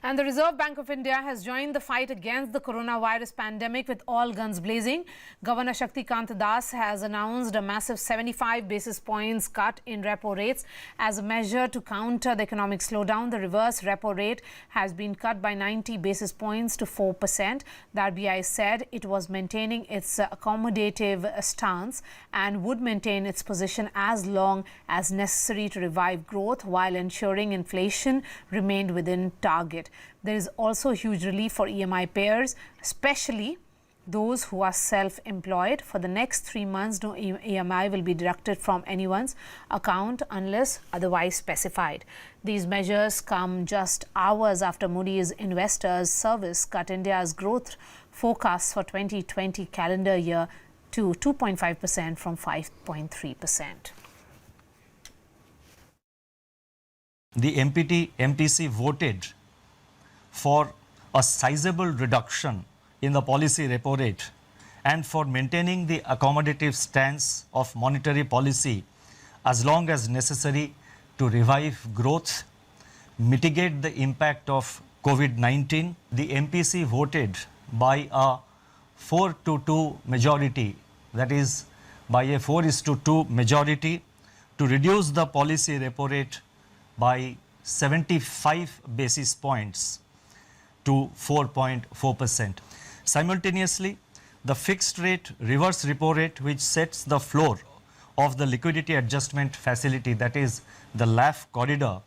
And the Reserve Bank of India has joined the fight against the coronavirus pandemic with all guns blazing. Governor Shaktikanta has announced a massive 75 basis points cut in repo rates as a measure to counter the economic slowdown. The reverse repo rate has been cut by 90 basis points to 4%. The RBI said it was maintaining its accommodative stance and would maintain its position as long as necessary to revive growth while ensuring inflation remained within target. There is also huge relief for EMI payers, especially those who are self-employed. For the next 3 months, no EMI will be deducted from anyone's account unless otherwise specified. These measures come just hours after Moody's Investors Service cut India's growth forecast for 2020 calendar year to 2.5% from 5.3%. The MPC voted for a sizable reduction in the policy repo rate and for maintaining the accommodative stance of monetary policy as long as necessary to revive growth, mitigate the impact of Covid-19. The MPC voted by a 4-2 majority, that is by a 4:2 majority, to reduce the policy repo rate by 75 basis points to 4.4%. Simultaneously, the fixed rate reverse repo rate, which sets the floor of the liquidity adjustment facility, that is the LAF corridor,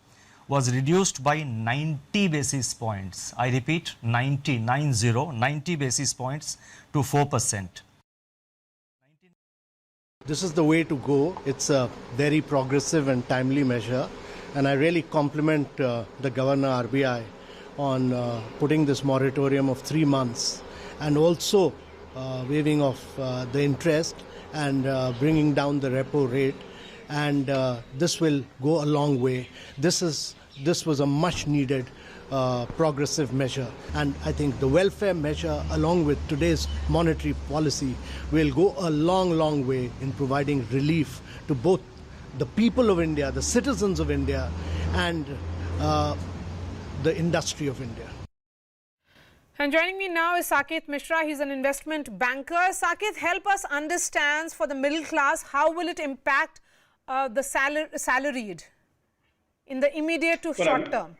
was reduced by 90 basis points. I repeat, 90 basis points to 4%. This is the way to go. It's a very progressive and timely measure. And I really compliment the Governor RBI on putting this moratorium of 3 months and also waiving off the interest and bringing down the repo rate. And this will go a long way. This was a much needed progressive measure. And I think the welfare measure, along with today's monetary policy, will go a long way in providing relief to both the people of India, the citizens of India, and the industry of India. And joining me now is Saket Mishra. He's an investment banker. Saket, help us understand for the middle class, how will it impact the salaried in the immediate to short term?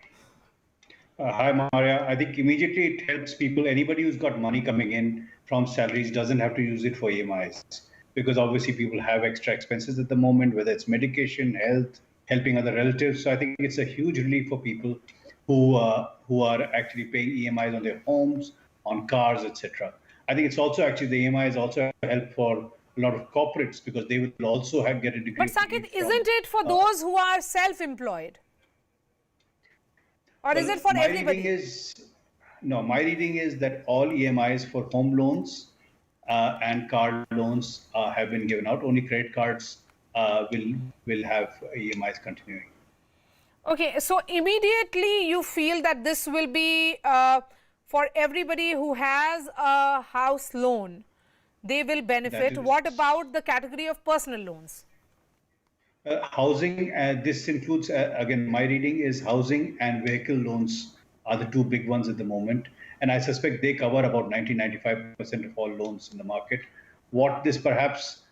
Hi, Maria. I think immediately it helps people. Anybody who's got money coming in from salaries doesn't have to use it for EMIs. Because obviously people have extra expenses at the moment, whether it's medication, health, helping other relatives. So I think it's a huge relief for people who are actually paying EMIs on their homes, on cars, etc. I think it's also actually the EMI is also a help for a lot of corporates because they will also get a degree. But Saket, isn't it for those who are self-employed? Or is it for everybody? My reading is that all EMIs for home loans and car loans have been given out. Only credit cards will have EMIs continuing. Okay, so immediately you feel that this will be for everybody who has a house loan. They will benefit. What about the category of personal loans? Housing, this includes, again, my reading is housing and vehicle loans are the two big ones at the moment. And I suspect they cover about 90-95% of all loans in the market. What this perhaps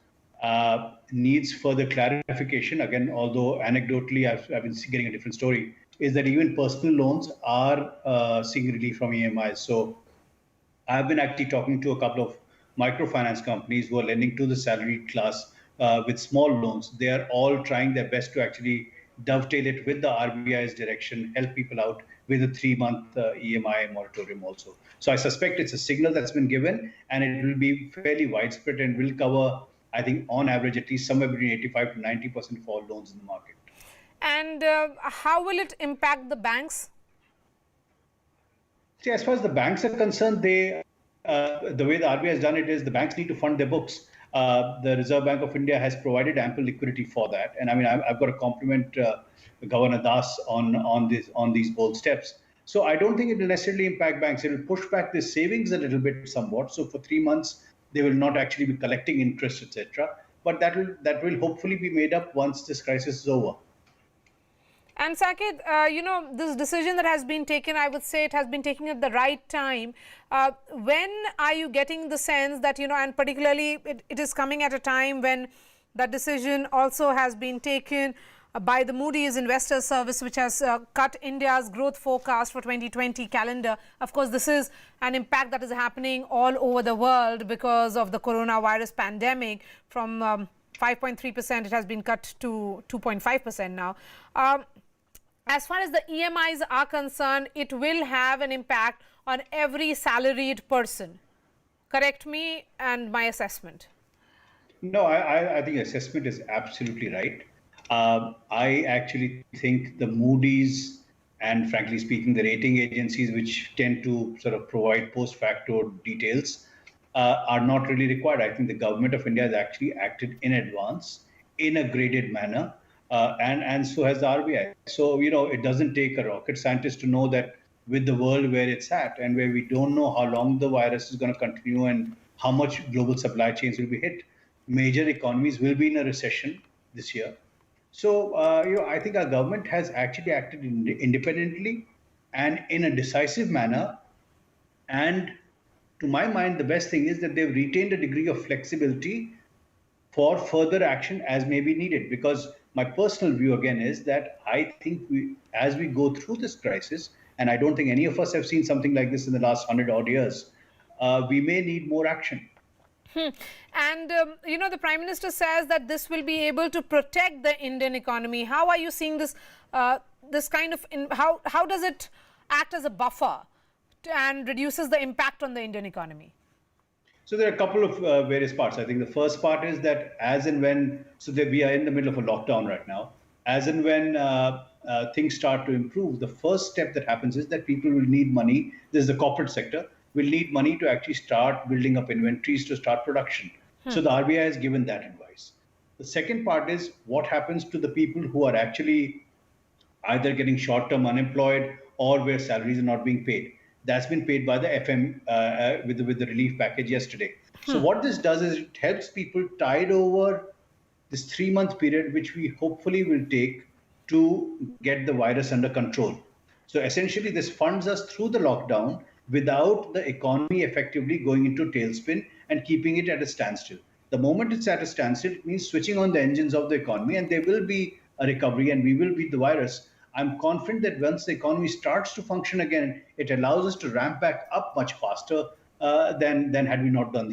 needs further clarification, again, although anecdotally I've been getting a different story, is that even personal loans are seeing relief from EMIs. So I've been actually talking to a couple of microfinance companies who are lending to the salaried class with small loans. They are all trying their best to actually dovetail it with the RBI's direction, help people out with a 3-month EMI moratorium also. So I suspect it's a signal that's been given and it will be fairly widespread and will cover, I think, on average, at least somewhere between 85 to 90% of all loans in the market. And how will it impact the banks? See, as far as the banks are concerned, the way the RBI has done it is the banks need to fund their books. The Reserve Bank of India has provided ample liquidity for that. And I mean, I've got to compliment Governor Das on these bold steps. So I don't think it will necessarily impact banks. It will push back the savings a little bit somewhat. So for 3 months, they will not actually be collecting interest, etc. But that will hopefully be made up once this crisis is over. And Saket, this decision that has been taken, I would say it has been taken at the right time. When are you getting the sense that, and particularly it is coming at a time when that decision also has been taken by the Moody's Investor Service, which has cut India's growth forecast for 2020 calendar. Of course, this is an impact that is happening all over the world because of the coronavirus pandemic. From 5.3%, it has been cut to 2.5% now. As far as the EMIs are concerned, it will have an impact on every salaried person. Correct me and my assessment. No, I think assessment is absolutely right. I actually think the Moody's and, frankly speaking, the rating agencies, which tend to sort of provide post facto details, are not really required. I think the government of India has actually acted in advance in a graded manner, and so has the RBI. So, it doesn't take a rocket scientist to know that with the world where it's at and where we don't know how long the virus is going to continue and how much global supply chains will be hit, major economies will be in a recession this year. So, I think our government has actually acted independently and in a decisive manner. And to my mind, the best thing is that they've retained a degree of flexibility for further action as may be needed. Because my personal view, again, is that I think as we go through this crisis, and I don't think any of us have seen something like this in the last 100 odd years, we may need more action. And, the Prime Minister says that this will be able to protect the Indian economy. How are you seeing this, this kind of, how does it act as a buffer and reduces the impact on the Indian economy? So there are a couple of various parts. I think the first part is that as and when, we are in the middle of a lockdown right now, as and when things start to improve, the first step that happens is that people will need money. This is the corporate sector. Will need money to actually start building up inventories to start production. So the RBI has given that advice. The second part is what happens to the people who are actually either getting short-term unemployed or where salaries are not being paid. That's been paid by the FM with the relief package yesterday. So what this does is it helps people tide over this 3-month period, which we hopefully will take to get the virus under control. So essentially, this funds us through the lockdown without the economy effectively going into tailspin and keeping it at a standstill. The moment it's at a standstill, it means switching on the engines of the economy, and there will be a recovery and we will beat the virus. I'm confident that once the economy starts to function again, it allows us to ramp back up much faster than had we not done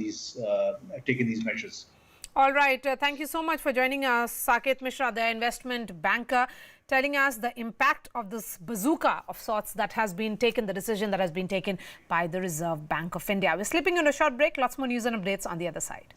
taken these measures. All right. Thank you so much for joining us, Saket Mishra, the investment banker, telling us the impact of this bazooka of sorts that has been taken, the decision that has been taken by the Reserve Bank of India. We're slipping on a short break. Lots more news and updates on the other side.